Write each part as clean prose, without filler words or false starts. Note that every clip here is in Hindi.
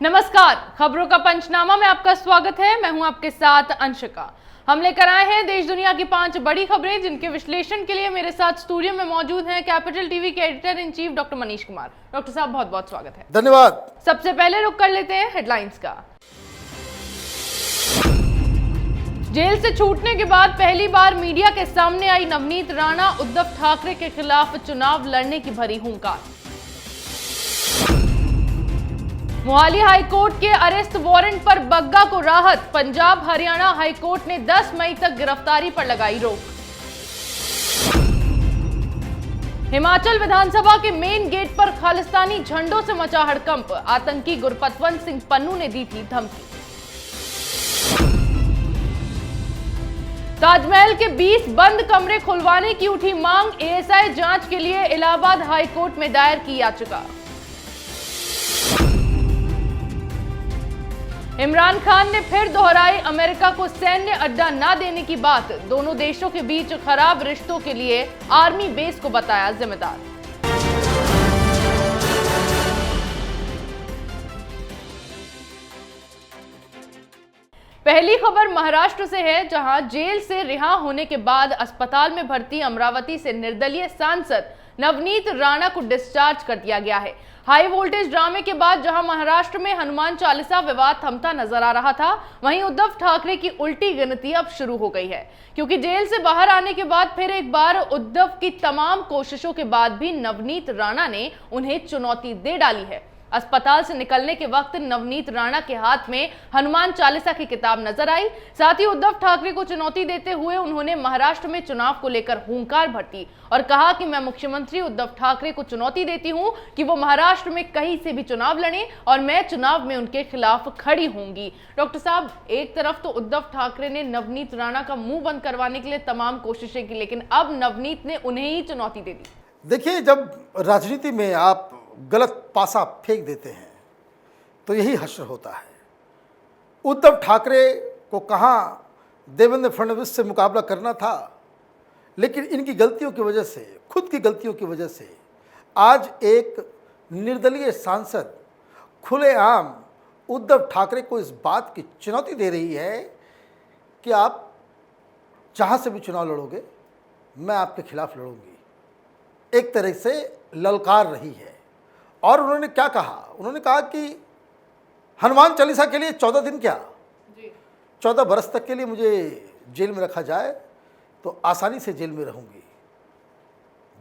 नमस्कार, खबरों का पंचनामा में आपका स्वागत है। मैं हूं आपके साथ अंशिका। हम लेकर आए हैं देश दुनिया की 5 बड़ी खबरें, जिनके विश्लेषण के लिए मेरे साथ स्टूडियो में मौजूद हैं कैपिटल टीवी के editor in chief doctor Manish Kumar. Doctor साहब, बहुत बहुत स्वागत है। धन्यवाद। सबसे पहले रुक कर लेते हैं हेडलाइंस का। जेल से छूटने के बाद पहली बार मीडिया के सामने आई नवनीत राणा, उद्धव ठाकरे के खिलाफ चुनाव लड़ने की भरी हुंकार। मोहाली हाईकोर्ट के अरेस्ट वारंट पर बग्गा को राहत, पंजाब हरियाणा हाईकोर्ट ने 10 मई तक गिरफ्तारी पर लगाई रोक। हिमाचल विधानसभा के मेन गेट पर खालिस्तानी झंडों से मचा हड़कंप, आतंकी गुरपतवंत सिंह पन्नू ने दी थी धमकी। ताजमहल के 20 बंद कमरे खुलवाने की उठी मांग, एएसआई जांच के लिए इलाहाबाद हाईकोर्ट में दायर की याचिका। इमरान खान ने फिर दोहराई अमेरिका को सैन्य अड्डा न देने की बात, दोनों देशों के बीच खराब रिश्तों के लिए आर्मी बेस को बताया जिम्मेदार। पहली खबर महाराष्ट्र से है, जहां जेल से रिहा होने के बाद अस्पताल में भर्ती अमरावती से निर्दलीय सांसद नवनीत राणा को डिस्चार्ज कर दिया गया है। हाई वोल्टेज ड्रामे के बाद जहां महाराष्ट्र में हनुमान चालीसा विवाद थमता नजर आ रहा था, वहीं उद्धव ठाकरे की उल्टी गिनती अब शुरू हो गई है, क्योंकि जेल से बाहर आने के बाद फिर एक बार उद्धव की तमाम कोशिशों के बाद भी नवनीत राणा ने उन्हें चुनौती दे डाली है। अस्पताल से निकलने के वक्त नवनीत राणा के हाथ में हनुमान चालीसा की किताब नजर आई। साथ ही उद्धव ठाकरे को चुनौती देते हुए उन्होंने महाराष्ट्र में चुनाव को लेकर हुंकार भरती और कहा कि मैं मुख्यमंत्री उद्धव ठाकरे को चुनौती देती हूं कि वो महाराष्ट्र में कहीं से भी चुनाव लड़ें और मैं चुनाव में उनके खिलाफ खड़ी होंगी। डॉक्टर साहब, एक तरफ तो उद्धव ठाकरे ने नवनीत राणा का मुंह बंद करवाने के लिए तमाम कोशिशें की, लेकिन अब नवनीत ने उन्हें ही चुनौती दे दी। देखिए, जब राजनीति में आप गलत पासा फेंक देते हैं तो यही हश्र होता है। उद्धव ठाकरे को कहाँ देवेंद्र फडणवीस से मुकाबला करना था, लेकिन इनकी गलतियों की वजह से, खुद की गलतियों की वजह से आज एक निर्दलीय सांसद खुलेआम उद्धव ठाकरे को इस बात की चुनौती दे रही है कि आप जहाँ से भी चुनाव लड़ोगे मैं आपके खिलाफ लड़ूंगी। एक तरह से ललकार रही है। और उन्होंने क्या कहा? उन्होंने कहा कि हनुमान चालीसा के लिए 14 दिन क्या, 14 बरस तक के लिए मुझे जेल में रखा जाए तो आसानी से जेल में रहूंगी।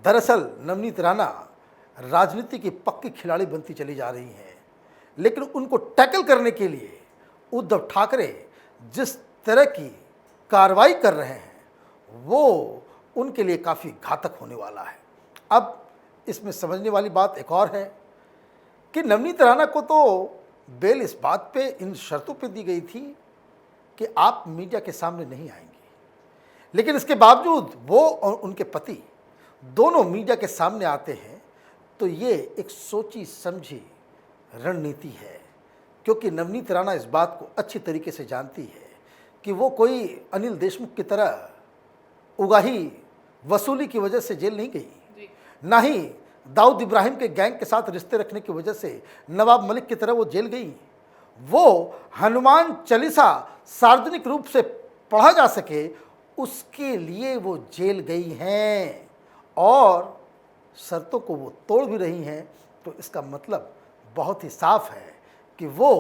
दरअसल नवनीत राणा राजनीति की पक्की खिलाड़ी बनती चली जा रही हैं, लेकिन उनको टैकल करने के लिए उद्धव ठाकरे जिस तरह की कार्रवाई कर रहे हैं वो उनके लिए काफ़ी घातक होने वाला है। अब इसमें समझने वाली बात एक और है कि नवनीत राणा को तो बेल इस बात पे, इन शर्तों पे दी गई थी कि आप मीडिया के सामने नहीं आएंगे, लेकिन इसके बावजूद वो और उनके पति दोनों मीडिया के सामने आते हैं। तो ये एक सोची समझी रणनीति है, क्योंकि नवनीत राणा इस बात को अच्छी तरीके से जानती है कि वो कोई अनिल देशमुख की तरह उगाही वसूली की वजह से जेल नहीं गई, ना ही दाऊद इब्राहिम के गैंग के साथ रिश्ते रखने की वजह से नवाब मलिक की तरह वो जेल गई। वो हनुमान चालीसा सार्वजनिक रूप से पढ़ा जा सके उसके लिए वो जेल गई हैं और शर्तों को वो तोड़ भी रही हैं। तो इसका मतलब बहुत ही साफ है कि वो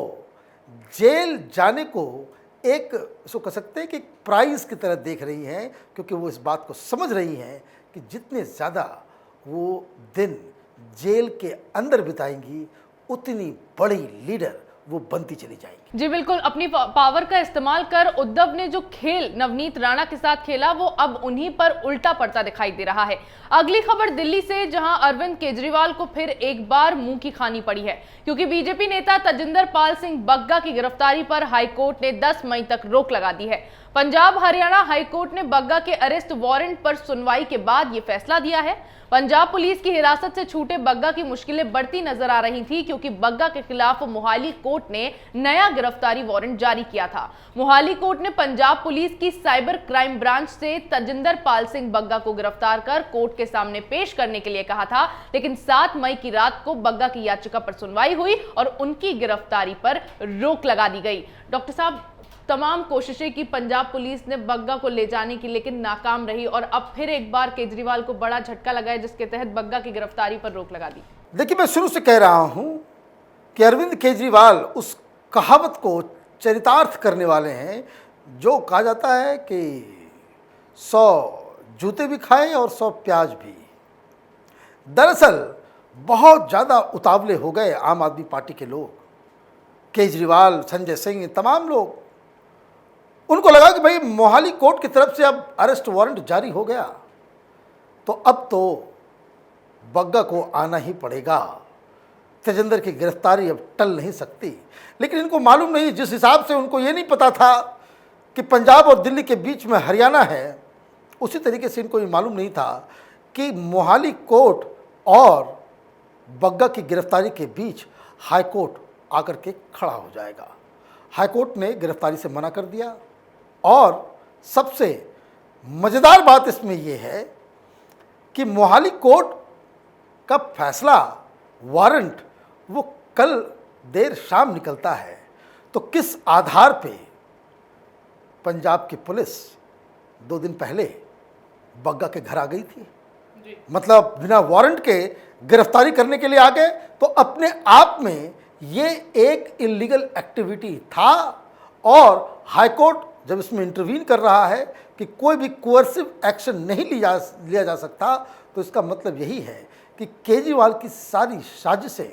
जेल जाने को एक, इसको कह सकते हैं कि एक प्राइज़ की तरह देख रही हैं, क्योंकि वो इस बात को समझ रही हैं कि जितने ज़्यादा वो दिन जेल के अंदर बिताएंगी उतनी बड़ी लीडर वो बनती चली जाएंगी। जी बिल्कुल, अपनी पावर का इस्तेमाल कर उद्धव ने जो खेल नवनीत राणा के साथ खेला वो अब उन्हीं पर उल्टा पड़ता दिखाई दे रहा है। अगली खबर दिल्ली से, जहां अरविंद केजरीवाल को फिर एक बार मुंह की खानी पड़ी है, क्योंकि बीजेपी नेता तजिंदर पाल सिंह बग्गा की गिरफ्तारी पर हाईकोर्ट ने 10 मई तक रोक लगा दी है। पंजाब हरियाणा हाईकोर्ट ने बग्गा के अरेस्ट वारंट पर सुनवाई के बाद यह फैसला दिया है। पंजाब पुलिस की हिरासत से छूटे बग्गा की मुश्किलें बढ़ती नजर आ रही थी, क्योंकि बग्गा के खिलाफ मोहाली कोर्ट ने नया गिरफ्तारी वारंट जारी किया था। मोहाली कोर्ट ने पंजाब पुलिस की साइबर क्राइम ब्रांच से तजिंदर पाल सिंह बग्गा को गिरफ्तार कर कोर्ट के सामने पेश करने के लिए कहा था, लेकिन 7 मई की रात को बग्गा की याचिका पर सुनवाई हुई और उनकी गिरफ्तारी पर रोक लगा दी गई। डॉक्टर साहब, तमाम कोशिशें की पंजाब पुलिस ने बग्गा को ले जाने की, लेकिन नाकाम रही और अब फिर एक बार केजरीवाल को बड़ा झटका लगा है, जिसके तहत बग्गा की गिरफ्तारी पर रोक लगा दी। देखिए, मैं शुरू से कह रहा हूं कि अरविंद केजरीवाल उस कहावत को चरितार्थ करने वाले हैं जो कहा जाता है कि 100 जूते भी खाए और 100 प्याज भी। दरअसल बहुत ज़्यादा उतावले हो गए आम आदमी पार्टी के लोग, केजरीवाल, संजय सिंह, तमाम लोग। उनको लगा कि भाई मोहाली कोर्ट की तरफ से अब अरेस्ट वारंट जारी हो गया, तो अब तो बग्गा को आना ही पड़ेगा, तेजिंदर की गिरफ्तारी अब टल नहीं सकती। लेकिन इनको मालूम नहीं, जिस हिसाब से उनको ये नहीं पता था कि पंजाब और दिल्ली के बीच में हरियाणा है, उसी तरीके से इनको ये मालूम नहीं था कि मोहाली कोर्ट और बग्गा की गिरफ्तारी के बीच हाई कोर्ट आकर के खड़ा हो जाएगा। हाई कोर्ट ने गिरफ्तारी से मना कर दिया और सबसे मज़ेदार बात इसमें यह है कि मोहाली कोर्ट का फैसला, वारंट, वो कल देर शाम निकलता है। तो किस आधार पे पंजाब की पुलिस 2 दिन पहले बग्गा के घर आ गई थी? मतलब बिना वारंट के गिरफ्तारी करने के लिए आ गए, तो अपने आप में ये एक इलीगल एक्टिविटी था। और हाईकोर्ट जब इसमें इंटरवीन कर रहा है कि कोई भी कोअर्सिव एक्शन नहीं लिया जा सकता, तो इसका मतलब यही है कि केजरीवाल की सारी साजिशें,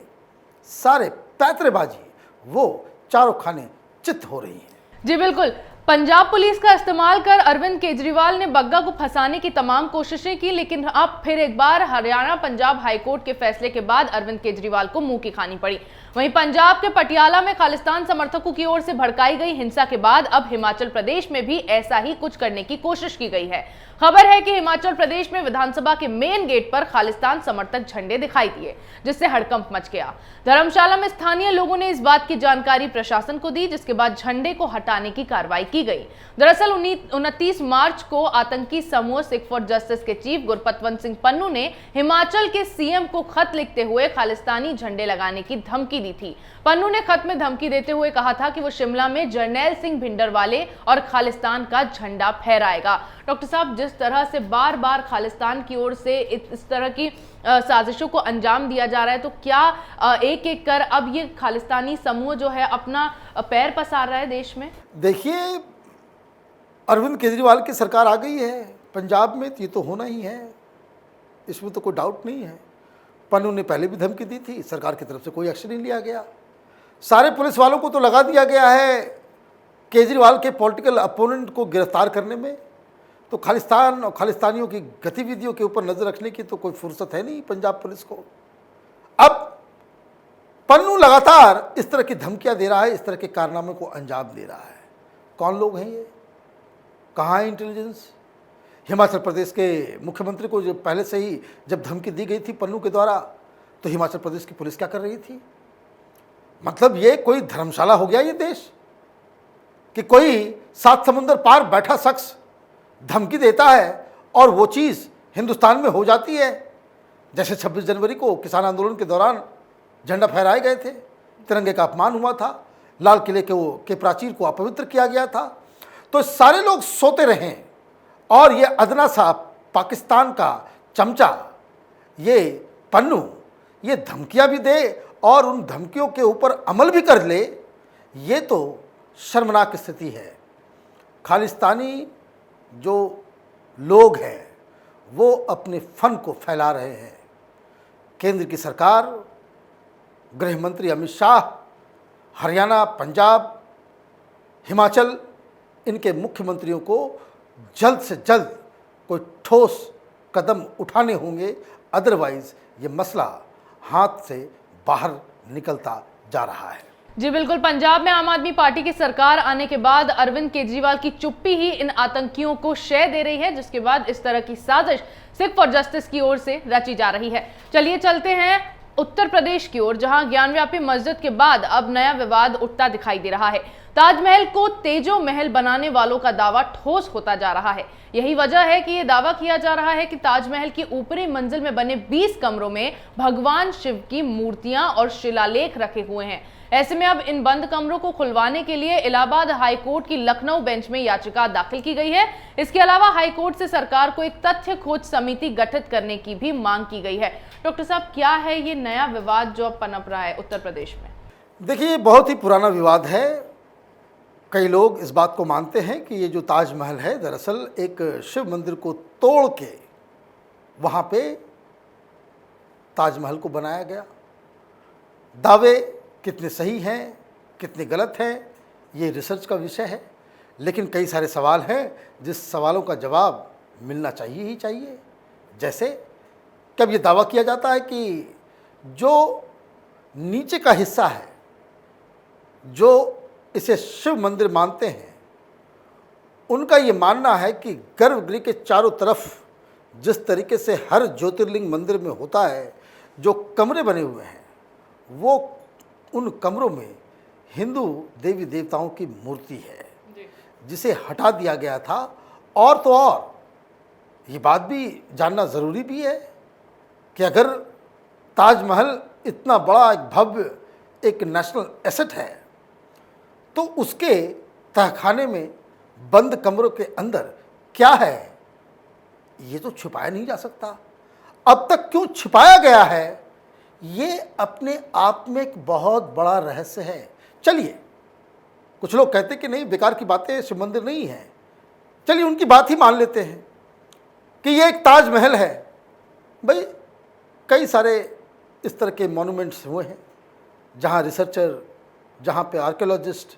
सारे पैतरेबाजी, वो चारों खाने चित हो रही हैं। जी बिल्कुल, पंजाब पुलिस का इस्तेमाल कर अरविंद केजरीवाल ने बग्गा को फंसाने की तमाम कोशिशें की, लेकिन अब फिर एक बार हरियाणा पंजाब हाईकोर्ट के फैसले के बाद अरविंद केजरीवाल को मुंह की खानी पड़ी। वहीं पंजाब के पटियाला में खालिस्तान समर्थकों की ओर से भड़काई गई हिंसा के बाद अब हिमाचल प्रदेश में भी ऐसा ही कुछ करने की कोशिश की गई है। खबर है कि हिमाचल प्रदेश में विधानसभा के मेन गेट पर खालिस्तान समर्थक झंडे दिखाई दिए, जिससे हड़कंप मच गया। धर्मशाला में स्थानीय लोगों ने इस बात की जानकारी प्रशासन को दी, जिसके बाद झंडे को हटाने की कार्रवाई की गई। दरअसल 29 मार्च को आतंकी समूह सिख फॉर जस्टिस के चीफ गुरपतवंत सिंह पन्नू ने हिमाचल के सीएम को खत लिखते हुए खालिस्तानी झंडे लगाने की धमकी दी थी। पन्नू ने खत में धमकी देते हुए कहा था कि वो शिमला में जरनैल सिंह भिंडरवाले और खालिस्तान का झंडा फहराएगा। डॉक्टर साहब, जिस तरह से बार बार खालिस्तान की ओर से इस तरह की साजिशों को अंजाम दिया जा रहा है, तो क्या एक एक कर अब ये खालिस्तानी समूह जो है अपना पैर पसार रहा है देश में? देखिए, अरविंद केजरीवाल की सरकार आ गई है पंजाब में, तो ये तो होना ही है, इसमें तो कोई डाउट नहीं है। पन्नू ने पहले भी धमकी दी थी, सरकार की तरफ से कोई एक्शन नहीं लिया गया। सारे पुलिस वालों को तो लगा दिया गया है केजरीवाल के पॉलिटिकल अपोनेंट को गिरफ्तार करने में, तो खालिस्तान और खालिस्तानियों की गतिविधियों के ऊपर नजर रखने की तो कोई फुर्सत है नहीं पंजाब पुलिस को। अब पन्नू लगातार इस तरह की धमकियां दे रहा है, इस तरह के कारनामे को अंजाम दे रहा है। कौन लोग हैं ये? कहाँ है इंटेलिजेंस? हिमाचल प्रदेश के मुख्यमंत्री को जो पहले से ही जब धमकी दी गई थी पन्नू के द्वारा, तो हिमाचल प्रदेश की पुलिस क्या कर रही थी? मतलब ये कोई धर्मशाला हो गया ये देश कि कोई 7 समुंदर पार बैठा शख्स धमकी देता है और वो चीज़ हिंदुस्तान में हो जाती है। जैसे 26 जनवरी को किसान आंदोलन के दौरान झंडा फहराए गए थे, तिरंगे का अपमान हुआ था, लाल किले के प्राचीर को अपवित्र किया गया था, तो सारे लोग सोते रहे और ये अदना सा पाकिस्तान का चमचा, ये पन्नू, ये धमकियां भी दे और उन धमकियों के ऊपर अमल भी कर ले, ये तो शर्मनाक स्थिति है। खालिस्तानी जो लोग हैं वो अपने फन को फैला रहे हैं। केंद्र की सरकार, गृह मंत्री अमित शाह, हरियाणा, पंजाब, हिमाचल, इनके मुख्यमंत्रियों को जल्द से जल्द कोई ठोस कदम उठाने होंगे, अदरवाइज ये मसला हाथ से बाहर निकलता जा रहा है। जी बिल्कुल, पंजाब में आम आदमी पार्टी की सरकार आने के बाद अरविंद केजरीवाल की चुप्पी ही इन आतंकियों को शय दे रही है, जिसके बाद इस तरह की साजिश सिख फॉर जस्टिस की ओर से रची जा रही है। चलिए चलते हैं उत्तर प्रदेश की ओर, जहां ज्ञानव्यापी मस्जिद के बाद अब नया विवाद उठता दिखाई दे रहा है। ताजमहल को तेजो महल बनाने वालों का दावा ठोस होता जा रहा है। यही वजह है कि यह दावा किया जा रहा है कि ताजमहल की ऊपरी मंजिल में बने 20 कमरों में भगवान शिव की मूर्तियां और शिलालेख रखे हुए हैं। ऐसे में अब इन बंद कमरों को खुलवाने के लिए इलाहाबाद हाईकोर्ट की लखनऊ बेंच में याचिका दाखिल की गई है। इसके अलावा हाईकोर्ट से सरकार को एक तथ्य खोज समिति गठित करने की भी मांग की गई है। डॉक्टर साहब, क्या है ये नया विवाद जो अब पनप रहा है उत्तर प्रदेश में? देखिए, ये बहुत ही पुराना विवाद है। कई लोग इस बात को मानते हैं कि ये जो ताजमहल है दरअसल एक शिव मंदिर को तोड़ के वहाँ पे ताजमहल को बनाया गया। दावे कितने सही हैं, कितने गलत हैं, ये रिसर्च का विषय है, लेकिन कई सारे सवाल हैं जिस सवालों का जवाब मिलना चाहिए ही चाहिए। जैसे कब ये दावा किया जाता है कि जो नीचे का हिस्सा है, जो इसे शिव मंदिर मानते हैं, उनका ये मानना है कि गर्भगृह के चारों तरफ जिस तरीके से हर ज्योतिर्लिंग मंदिर में होता है, जो कमरे बने हुए हैं, वो उन कमरों में हिंदू देवी देवताओं की मूर्ति है, जिसे हटा दिया गया था। और तो और ये बात भी जानना ज़रूरी भी है कि अगर ताजमहल इतना बड़ा एक भव्य एक नेशनल एसेट है, तो उसके तहखाने में बंद कमरों के अंदर क्या है, ये तो छिपाया नहीं जा सकता। अब तक क्यों छिपाया गया है, ये अपने आप में एक बहुत बड़ा रहस्य है। चलिए, कुछ लोग कहते कि नहीं, बेकार की बातें, शिव मंदिर नहीं है। चलिए उनकी बात ही मान लेते हैं कि ये एक ताजमहल है। भाई, कई सारे इस तरह के मॉन्यूमेंट्स हुए हैं जहाँ रिसर्चर, जहाँ पे आर्कियोलॉजिस्ट,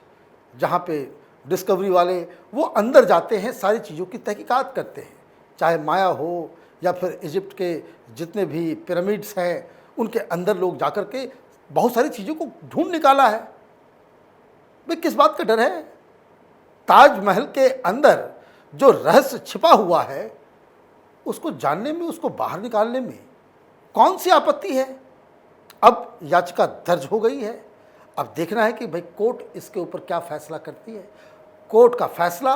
जहाँ पे डिस्कवरी वाले वो अंदर जाते हैं, सारी चीज़ों की तहकीकात करते हैं। चाहे माया हो या फिर इजिप्ट के जितने भी पिरामिड्स हैं, उनके अंदर लोग जाकर के बहुत सारी चीज़ों को ढूंढ निकाला है। भाई, किस बात का डर है? ताजमहल के अंदर जो रहस्य छिपा हुआ है, उसको जानने में, उसको बाहर निकालने में कौन सी आपत्ति है? अब याचिका दर्ज हो गई है। अब देखना है कि भाई कोर्ट इसके ऊपर क्या फैसला करती है। कोर्ट का फैसला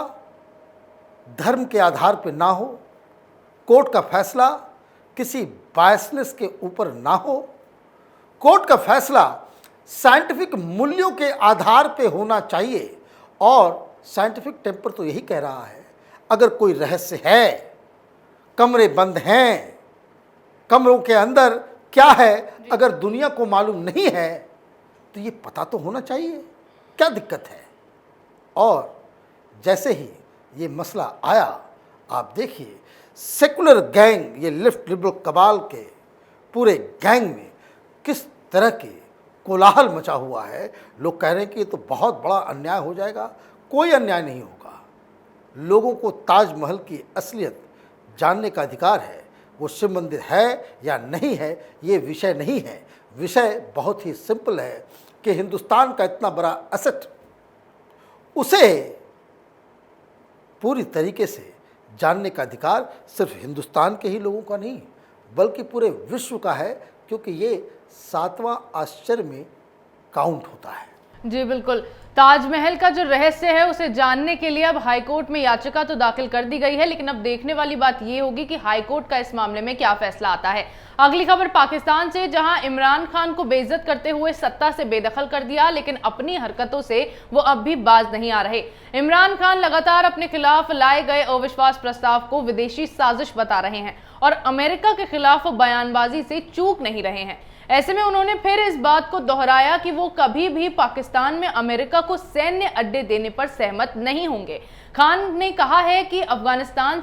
धर्म के आधार पर ना हो, कोर्ट का फैसला किसी बायसनेस के ऊपर ना हो, कोर्ट का फैसला साइंटिफिक मूल्यों के आधार पे होना चाहिए। और साइंटिफिक टेम्पर तो यही कह रहा है, अगर कोई रहस्य है, कमरे बंद हैं, कमरों के अंदर क्या है अगर दुनिया को मालूम नहीं है, तो ये पता तो होना चाहिए, क्या दिक्कत है। और जैसे ही ये मसला आया, आप देखिए सेकुलर गैंग, ये लेफ्ट लिबरल कबाल के पूरे गैंग में किस तरह के कोलाहल मचा हुआ है। लोग कह रहे हैं कि ये तो बहुत बड़ा अन्याय हो जाएगा। कोई अन्याय नहीं होगा। लोगों को ताजमहल की असलियत जानने का अधिकार है। वो शिव मंदिर है या नहीं है, ये विषय नहीं है। विषय बहुत ही सिंपल है कि हिंदुस्तान का इतना बड़ा एसेट, उसे पूरी तरीके से जानने का अधिकार सिर्फ हिंदुस्तान के ही लोगों का नहीं, बल्कि पूरे विश्व का है, क्योंकि ये 7वां आश्चर्य में काउंट होता है। जी बिल्कुल, ताजमहल का जो रहस्य है उसे जानने के लिए अब हाईकोर्ट में याचिका तो दाखिल कर दी गई है, लेकिन अब देखने वाली बात ये होगी कि हाईकोर्ट का इस मामले में क्या फैसला आता है। अगली खबर पाकिस्तान से, जहां इमरान खान को बेइज्जत करते हुए सत्ता से बेदखल कर दिया, लेकिन अपनी हरकतों से वो अब भी बाज नहीं आ रहे। इमरान खान लगातार अपने खिलाफ लाए गए अविश्वास प्रस्ताव को विदेशी साजिश बता रहे हैं और अमेरिका के खिलाफ बयानबाजी से चूक नहीं रहे हैं। ऐसे में उन्होंने फिर इस बात को दोहराया कि वो कभी भी पाकिस्तान में अमेरिका को सैन्य अड्डे देने पर सहमत नहीं होंगे। खान ने कहा है कि अफगानिस्तान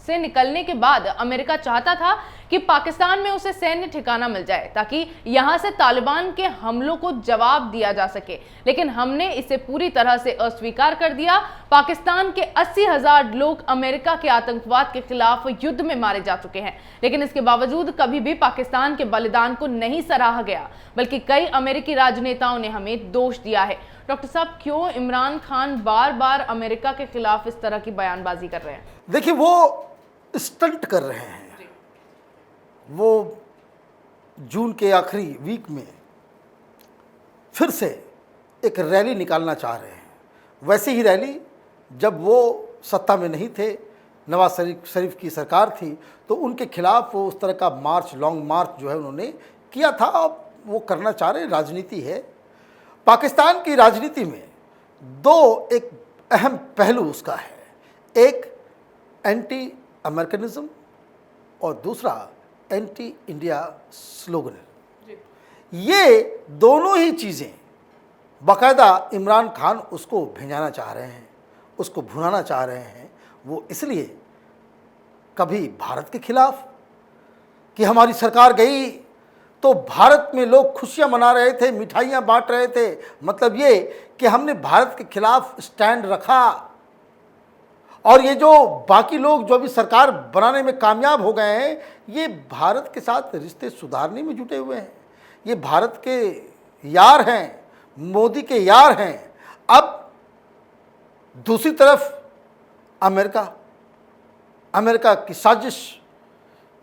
से निकलने के बाद अमेरिका चाहता था कि पाकिस्तान में उसे सैन्य ठिकाना मिल जाए ताकि यहां से तालिबान के हमलों को जवाब दिया जा सके, लेकिन हमने इसे पूरी तरह से अस्वीकार कर दिया। पाकिस्तान के 80,000 लोग अमेरिका के आतंकवाद के खिलाफ युद्ध में मारे जा चुके हैं, लेकिन इसके बावजूद कभी भी पाकिस्तान के बलिदान को नहीं सराहा गया, बल्कि कई अमेरिकी राजनेताओं ने हमें दोष दिया है। डॉक्टर साहब, क्यों इमरान खान बार बार अमेरिका के खिलाफ इस तरह की बयानबाजी कर रहे हैं? देखिए, वो स्टंट कर रहे हैं। वो जून के आखिरी वीक में फिर से एक रैली निकालना चाह रहे हैं। वैसे ही रैली जब वो सत्ता में नहीं थे, नवाज शरीफ की सरकार थी, तो उनके खिलाफ वो उस तरह का मार्च, लॉन्ग मार्च जो है उन्होंने किया था। अब वो करना चाह रहे हैं, राजनीति है। पाकिस्तान की राजनीति में दो एक अहम पहलू उसका है, एक एंटी अमेरिकनिज्म और दूसरा एंटी इंडिया स्लोगन। ये दोनों ही चीज़ें बाकायदा इमरान खान उसको भिंजाना चाह रहे हैं, उसको भुनाना चाह रहे हैं। वो इसलिए कभी भारत के खिलाफ कि हमारी सरकार गई तो भारत में लोग खुशियां मना रहे थे, मिठाइयां बांट रहे थे, मतलब ये कि हमने भारत के खिलाफ स्टैंड रखा। और ये जो बाकी लोग जो अभी सरकार बनाने में कामयाब हो गए हैं, ये भारत के साथ रिश्ते सुधारने में जुटे हुए हैं। ये भारत के यार हैं, मोदी के यार हैं। अब दूसरी तरफ अमेरिका की साजिश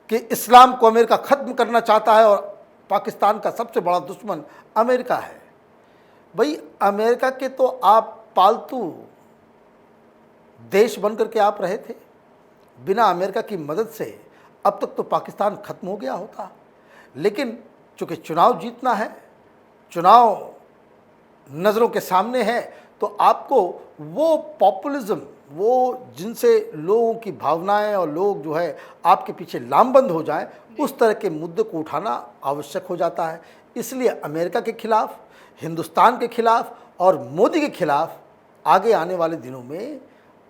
कि इस्लाम को अमेरिका ख़त्म करना चाहता है और पाकिस्तान का सबसे बड़ा दुश्मन अमेरिका है। भाई, अमेरिका के तो आप पालतू देश बनकर के आप रहे थे। बिना अमेरिका की मदद से अब तक तो पाकिस्तान खत्म हो गया होता। लेकिन चूँकि चुनाव जीतना है, चुनाव नज़रों के सामने है, तो आपको वो पॉपुलिज्म, वो जिनसे लोगों की भावनाएं और लोग जो है आपके पीछे लामबंद हो जाएं, उस तरह के मुद्दे को उठाना आवश्यक हो जाता है। इसलिए अमेरिका के खिलाफ, हिंदुस्तान के खिलाफ और मोदी के खिलाफ आगे आने वाले दिनों में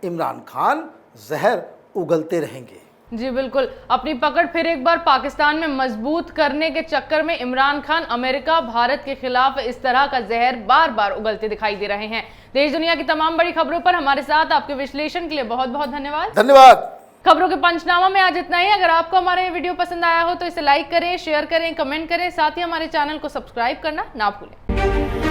इमरान खान जहर उगलते रहेंगे। जी बिल्कुल, अपनी पकड़ फिर एक बार पाकिस्तान में मजबूत करने के चक्कर में इमरान खान अमेरिका, भारत के खिलाफ इस तरह का जहर बार बार उगलते दिखाई दे रहे हैं। देश दुनिया की तमाम बड़ी खबरों पर हमारे साथ आपके विश्लेषण के लिए बहुत बहुत धन्यवाद। धन्यवाद। खबरों के पंचनामा में आज इतना ही। अगर आपको हमारा ये वीडियो पसंद आया हो तो इसे लाइक करें, शेयर करें, कमेंट करें, साथ ही हमारे चैनल को सब्सक्राइब करना ना भूलें।